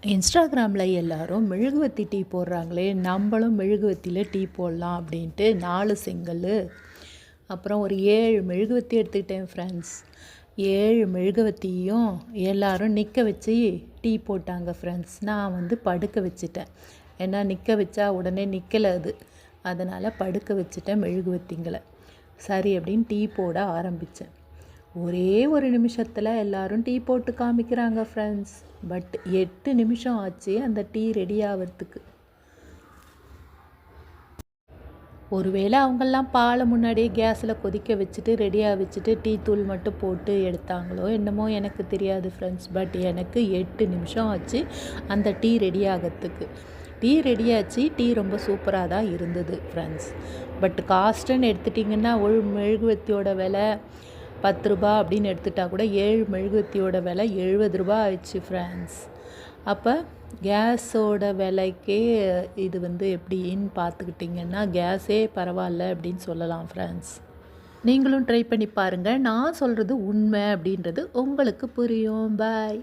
இன்ஸ்டாகிராமில் எல்லாரும் மெழுகுவர்த்தி டீ போடுறாங்களே, நம்மளும் மெழுகுவர்த்தியில் டீ போடலாம் அப்படின்ட்டு 4 செங்கல் அப்புறம் ஒரு 7 மெழுகுவர்த்தி எடுத்துக்கிட்டேன் ஃப்ரெண்ட்ஸ். 7 மெழுகுவர்த்தியும் எல்லாரும் நிற்க வச்சு டீ போட்டாங்க ஃப்ரெண்ட்ஸ். நான் வந்து படுக்க வச்சுட்டேன். ஏன்னா நிற்க வச்சா உடனே நிற்கலை அது. அதனால் படுக்க வச்சுட்டேன் மெழுகுவர்த்திங்களை. சரி அப்படின்னு டீ போட ஆரம்பித்தேன். ஒரே ஒரு நிமிஷத்தில் எல்லோரும் டீ போட்டு காமிக்கிறாங்க ஃப்ரெண்ட்ஸ். பட் 8 நிமிஷம் ஆச்சு அந்த டீ ரெடி ஆகிறதுக்கு. ஒருவேளை அவங்கெல்லாம் பாலை முன்னாடியே கேஸில் கொதிக்க வச்சுட்டு ரெடியாக வச்சுட்டு டீ தூள் மட்டும் போட்டு எடுத்தாங்களோ என்னமோ எனக்கு தெரியாது ஃப்ரெண்ட்ஸ். பட் எனக்கு 8 நிமிஷம் ஆச்சு அந்த டீ ரெடி ஆகிறதுக்கு. டீ ரெடியாச்சு. டீ ரொம்ப சூப்பராக தான் இருந்தது ஃப்ரெண்ட்ஸ். பட் காஸ்ட்டுன்னு எடுத்துட்டிங்கன்னா ஒரு மெழுகுவர்த்தியோட விலை 10 ரூபா அப்படின்னு எடுத்துட்டா கூட 7 மெழுகுவர்த்தியோட விலை 70 ரூபா ஆயிடுச்சு ஃப்ரெண்ட்ஸ். அப்போ கேஸோட விலைக்கே இது வந்து எப்படின்னு பார்த்துக்கிட்டிங்கன்னா கேஸே பரவாயில்ல அப்படின்னு சொல்லலாம் ஃப்ரெண்ட்ஸ். நீங்களும் ட்ரை பண்ணி பாருங்கள். நான் சொல்கிறது உண்மை அப்படின்றது உங்களுக்கு புரியும். பாய்.